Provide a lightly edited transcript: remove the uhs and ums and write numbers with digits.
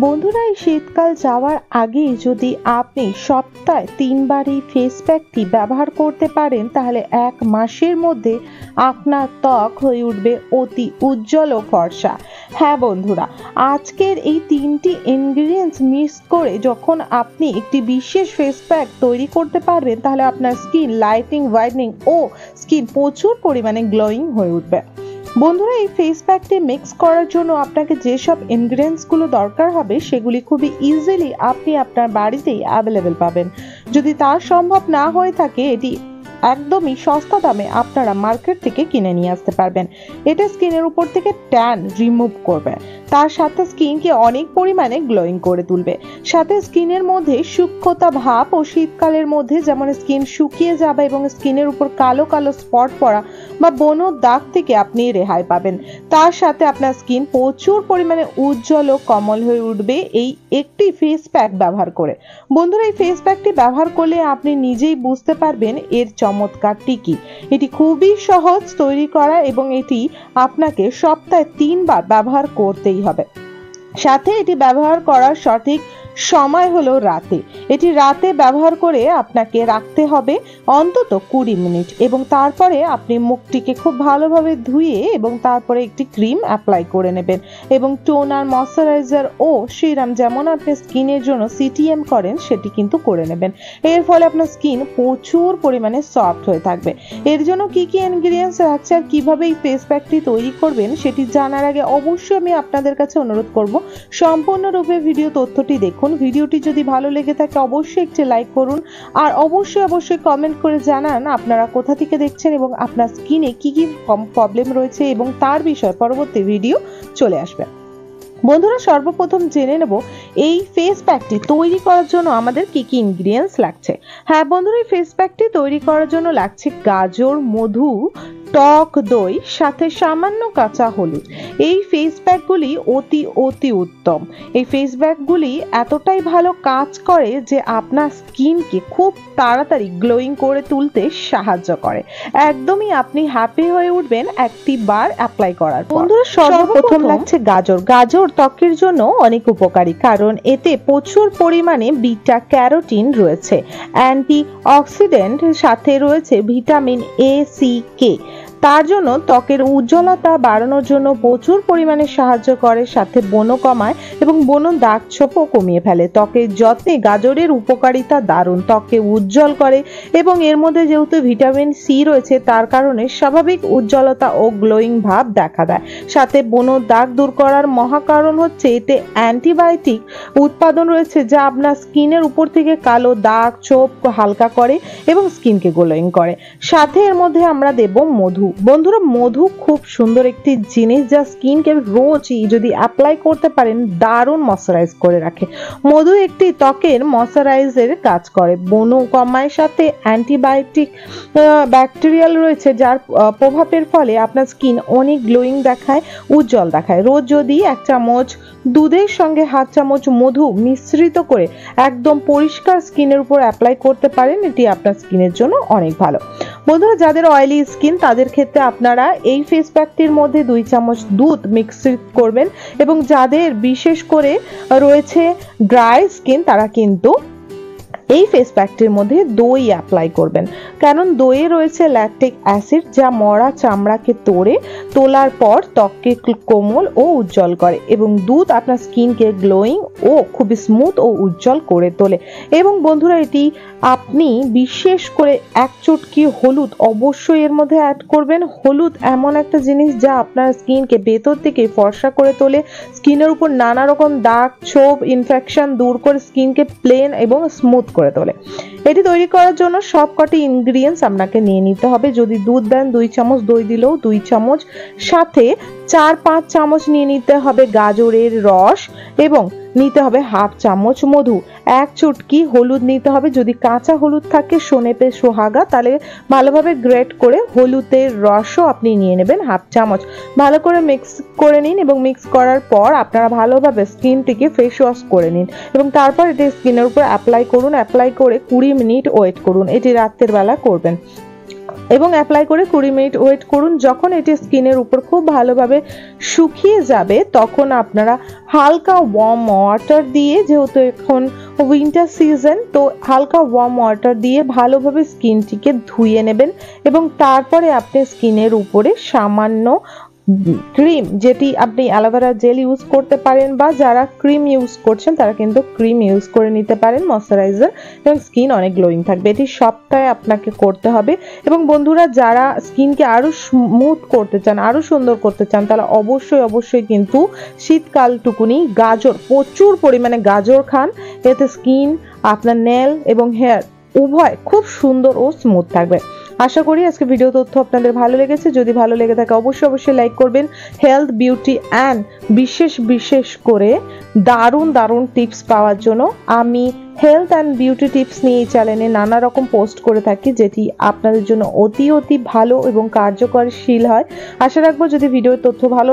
বন্ধুরা, এই শীতকাল যাওয়ার আগে যদি আপনি সপ্তাহে 3 বার এই ফেস প্যাকটি ব্যবহার করতে পারেন তাহলে 1 মাসের মধ্যে আপনার ত্বক হয়ে উঠবে অতি উজ্জ্বল ও ফর্সা। হ্যাঁ বন্ধুরা, আজকের এই 3টি ইনগ্রিডিয়েন্টস মিক্স করে যখন আপনি একটি বিশেষ ফেস প্যাক তৈরি করতে পারবেন তাহলে আপনার স্কিন লাইটিং, হোয়াইটনিং ও স্কিন প্রচুর পরিমাণে গ্লোয়িং হয়ে উঠবে। বন্ধুরা, এই ফেস প্যাকটি মিক্স করার জন্য আপনাকে যেসব ইনগ্রিডিয়েন্টসগুলো দরকার হবে সেগুলি খুবই ইজিলি আপনি আপনার বাড়িতেই অ্যাভেলেবেল পাবেন। যদি তা সম্ভব না হয়ে থাকে, এটি একদমই সস্তা দামে আপনারা মার্কেট থেকে কিনে নিয়ে আসতে পারবেন। এটা স্কিনের উপর থেকে ট্যান রিমুভ করবে, তার সাথে স্কিনকে অনেক পরিমাণে গ্লোয়িং করে তুলবে। সাথে স্কিনের মধ্যে সূক্ষ্মতা ভাব ও শীতকালের মধ্যে যেমন স্কিন শুকিয়ে যাবে এবং স্কিনের উপর কালো কালো স্পট পড়া বা ব্রণ দাগ থেকে আপনি রেহাই পাবেন। তার সাথে আপনার স্কিন প্রচুর পরিমাণে উজ্জ্বল ও কোমল হয়ে উঠবে এই একটি ফেস প্যাক ব্যবহার করে। বন্ধুরা, এই ফেস প্যাকটি ব্যবহার করলে আপনি নিজেই বুঝতে পারবেন এর চমৎকারটি কি। এটি খুবই সহজ তৈরি করা এবং এটি আপনাকে সপ্তাহে 3 বার ব্যবহার করতেই হবে। সাথে এটি ব্যবহার করার সঠিক সময় হলো রাতে। এটি রাতে ব্যবহার করে আপনাকে রাখতে হবে অন্তত 20 মিনিট এবং তারপরে আপনি মুখটিকে খুব ভালোভাবে ধুয়ে এবং তারপরে একটি ক্রিম অ্যাপ্লাই করে নেবেন এবং টোনার, ময়শ্চারাইজার ও সিরাম যেমন আপনি স্কিনের জন্য সিটিএম করেন সেটি কিন্তু করে নেবেন। এর ফলে আপনার স্কিন প্রচুর পরিমাণে সফট হয়ে থাকবে। এর জন্য কি কি ইনগ্রিডিয়েন্টস আছে আর কিভাবে এই ফেস প্যাকটি তৈরি করবেন সেটি জানার আগে অবশ্যই আমি আপনাদের কাছে অনুরোধ করব সম্পূর্ণরূপে ভিডিও তথ্যটি দেখুন। ভিডিওটি যদি ভালো লেগে থাকে অবশ্যই একটি লাইক করুন আর অবশ্যই কমেন্ট করে জানান আপনারা কোথা থেকে দেখছেন এবং আপনার স্কিনে কি কি প্রবলেম রয়েছে এবং তার বিষয়ে পরবর্তী ভিডিও চলে আসবে। বন্ধুরা, সর্বপ্রথম জেনে নেব এই ফেস প্যাকটি তৈরি করার জন্য আমাদের কি কি ইনগ্রিডিয়েন্টস লাগছে। হ্যাঁ বন্ধুরা, এই ফেস প্যাকটি তৈরি করার জন্য লাগছে গাজর, মধু, টক দই, সাথে সামান্য কাঁচা হলুদ। এই ফেস প্যাকগুলি অতি উত্তম। এই ফেস প্যাকগুলি এতটাই ভালো কাজ করে যে আপনার স্কিনকে খুব তাড়াতাড়ি গ্লোয়িং করে তুলতে সাহায্য করে। একদমই আপনি হ্যাপি হয়ে উঠবেন একটি বার অ্যাপ্লাই করার পর। বন্ধুরা, সর্বপ্রথম লাগছে গাজর। গাজর ত্বকের জন্য অনেক উপকারী কারণ এতে প্রচুর পরিমাণে বিটা ক্যারোটিন রয়েছে, অ্যান্টি অক্সিডেন্ট, সাথে রয়েছে ভিটামিন এ, সি, কে। তার জন্য ত্বকের উজ্জ্বলতা বাড়ানোর জন্য প্রচুর পরিমাণে সাহায্য করে, সাথে ব্রণ কমায় এবং ব্রণ দাগ ছোপও কমিয়ে ফেলে। ত্বকের যত্নে গাজরের উপকারিতা দারুণ, ত্বককে উজ্জ্বল করে এবং এর মধ্যে যেহেতু ভিটামিন সি রয়েছে তার কারণে স্বাভাবিক উজ্জ্বলতা ও গ্লোয়িং ভাব দেখা দেয়। সাথে ব্রণ দাগ দূর করার মহা কারণ হচ্ছে এতে অ্যান্টিবায়োটিক উৎপাদন রয়েছে যা আপনার স্কিনের উপর থেকে কালো দাগ ছোপ হালকা করে এবং স্কিনকে গ্লোয়িং করে। সাথে এর মধ্যে আমরা দেব মধু। বন্ধুরা, মধু খুব সুন্দর একটি জিনিস যা স্কিনকে রোজই যদি অ্যাপ্লাই করতে পারেন দারুণ ময়শ্চারাইজ করে রাখে। মধু একটি ত্বকের ময়শ্চারাইজের কাজ করে, ব্রণ কমায়, সাথে অ্যান্টিবায়োটিক ব্যাকটেরিয়াল রয়েছে যার প্রভাবের ফলে আপনার স্কিন অনেক গ্লোয়িং দেখায়, উজ্জ্বল দেখায়। রোজ যদি 1 চামচ দুধের সঙ্গে 1/2 চামচ মধু মিশ্রিত করে একদম পরিষ্কার স্কিনের উপর অ্যাপ্লাই করতে পারেন, এটি আপনার স্কিনের জন্য অনেক ভালো। বন্ধুরা, যাদের অয়েলি স্কিন তাদের ক্ষেত্রে আপনারা এই ফেস প্যাকটির মধ্যে 2 চামচ দুধ মিক্স করবেন এবং যাদের বিশেষ করে রয়েছে ড্রাই স্কিন তারা কিন্তু এই ফেস প্যাকটির মধ্যে দই অ্যাপ্লাই করবেন, কারণ দইয়ে রয়েছে ল্যাকটিক অ্যাসিড যা মরা চামড়াকে তোলার পর ত্বককে কোমল ও উজ্জ্বল করে এবং দুধ আপনার স্কিনকে গ্লোয়িং ও খুবই স্মুথ ও উজ্জ্বল করে তোলে। এবং বন্ধুরা, এটি আপনি বিশেষ করে 1 চুটকি হলুদ অবশ্যই এর মধ্যে অ্যাড করবেন। হলুদ এমন একটা জিনিস যা আপনার স্কিনকে ভেতর থেকে ফর্সা করে তোলে, স্কিনের উপর নানা রকম দাগ ছোপ ইনফেকশন দূর করে স্কিনকে প্লেন এবং স্মুথ করে তোলে। এটি তৈরি করার জন্য সবকটি ইনগ্রিডিয়েন্টস আপনাকে নিয়ে নিতে হবে। যদি দুধ দেন 2 চামচ, দই দিলেও 2 চামচ, সাথে 4-5 চামচ নিয়ে নিতে হবে গাজরের রস এবং নিতে হবে 1/2 চামচ মধু, 1 চুটকি হলুদ নিতে হবে। যদি কাঁচা হলুদ থাকে সোনেপে সোহাগা তাহলে ভালোভাবে গ্রেট করে হলুদের রসও আপনি নিয়ে নেবেন 1/2 চামচ। ভালো করে মিক্স করে নিন এবং মিক্স করার পর আপনারা ভালোভাবে স্কিনটিকে ফেস ওয়াশ করে নিন এবং তারপর এটি স্কিনের উপর অ্যাপ্লাই করুন। অ্যাপ্লাই করে 20 মিনিট ওয়েট করুন। এটি রাতের বেলা করবেন। এবং অ্যাপ্লাই করে 20 মিনিট ওয়েট করুন। যখন এটি স্কিনের উপর খুব ভালোভাবে শুকিয়ে যাবে তখন আপনারা হালকা ওয়ার্ম ওয়াটার দিয়ে, যেহেতু এখন উইন্টার সিজন, তো হালকা ওয়ার্ম ওয়াটার দিয়ে ভালোভাবে স্কিনটিকে ধুয়ে নেবেন এবং তারপরে আপনি স্কিনের উপরে সামান্য ক্রিম, যেটি আপনি অ্যালোভেরা জেল ইউজ করতে পারেন বা যারা ক্রিম ইউজ করছেন তারা কিন্তু ক্রিম ইউজ করে নিতে পারেন, ময়শ্চারাইজার, এবং স্কিন অনেক গ্লোয়িং থাকবে। এটি সপ্তাহে আপনাকে করতে হবে। এবং বন্ধুরা, যারা স্কিনকে আরো স্মুথ করতে চান, আরো সুন্দর করতে চান, তারা অবশ্যই কিন্তু শীতকালটুকুনি গাজর, প্রচুর পরিমাণে গাজর খান। এতে স্কিন, আপনার নেল এবং হেয়ার উভয় খুব সুন্দর ও স্মুথ থাকবে। আশা করি আজকে ভিডিও তথ্য আপনাদের ভালো লেগেছে। যদি ভালো লেগে থাকে অবশ্যই লাইক করবেন। হেলথ, বিউটি অ্যান্ড বিশেষ করে দারুণ টিপস পাওয়ার জন্য আমি হেলথ অ্যান্ড বিউটি টিপস নিয়ে এই চ্যানেলে নানা রকম পোস্ট করে থাকি, যেটি আপনাদের জন্য অতি ভালো এবং কার্যকরশীল হয়। আশা রাখবো যদি ভিডিওর তথ্য ভালো